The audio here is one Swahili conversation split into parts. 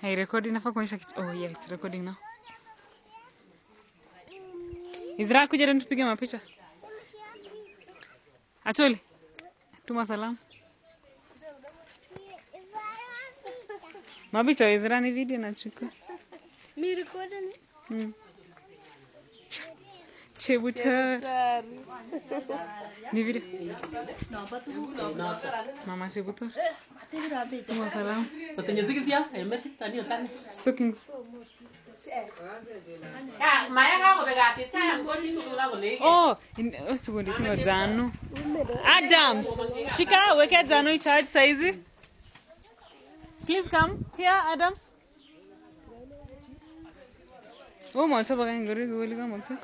Hey, recording nafaa kuonyesha kitu. Oh yeah, it's recording now. Izra kuja ndio tupige mapicha. Acholi. Tuma salamu. Mapicha Izra ni video nachukua. Mi recording. Chebutar. Ni video. Mama Chebutar. Tuma salamu. Stockings. Oh, usibundi sima Zanu. Adams, shika weke Zanu charge saizi. Please come here, Adams. Oh, mwacha baka ngori goli kama mwacha.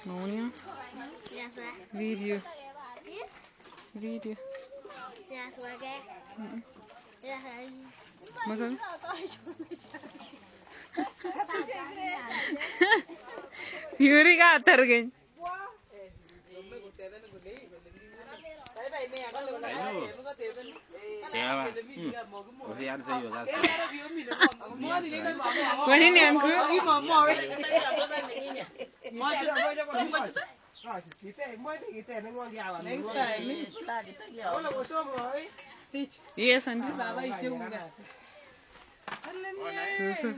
Monia. Yes, sir. Video. Video. Yes, sir. Yes, sir. Masal. Yuri ka atar gay. Kwani ni anku? Yes, auntie. So.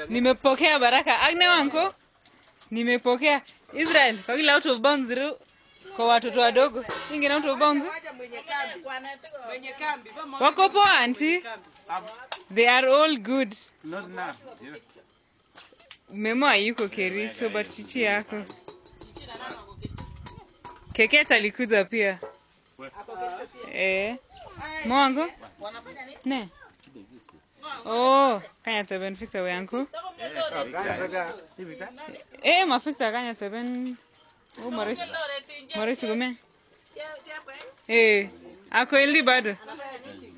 Nimepokea baraka. Agne wanko? Nimepokea. Israel, kwa kila out of bounds kwa watoto wadogo. Ingine out of bounds. Wako poa auntie? They are all good. Not now. Memo hayuko Kericho but chichi yako. Keketa alikuja pia. Mwango? Ne. Oh, kanya teben fikta wangu. Mafikta kanya teben. Oh, Morris gume. Ako ili bado.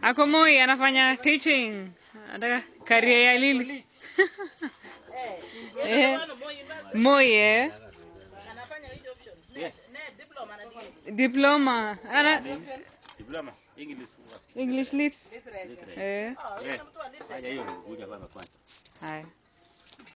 Ako Moi anafanya teaching. Ada career ya Lili. Moi diploma. Diploma English lit. Haya hiyo kuja kwanza. Haya.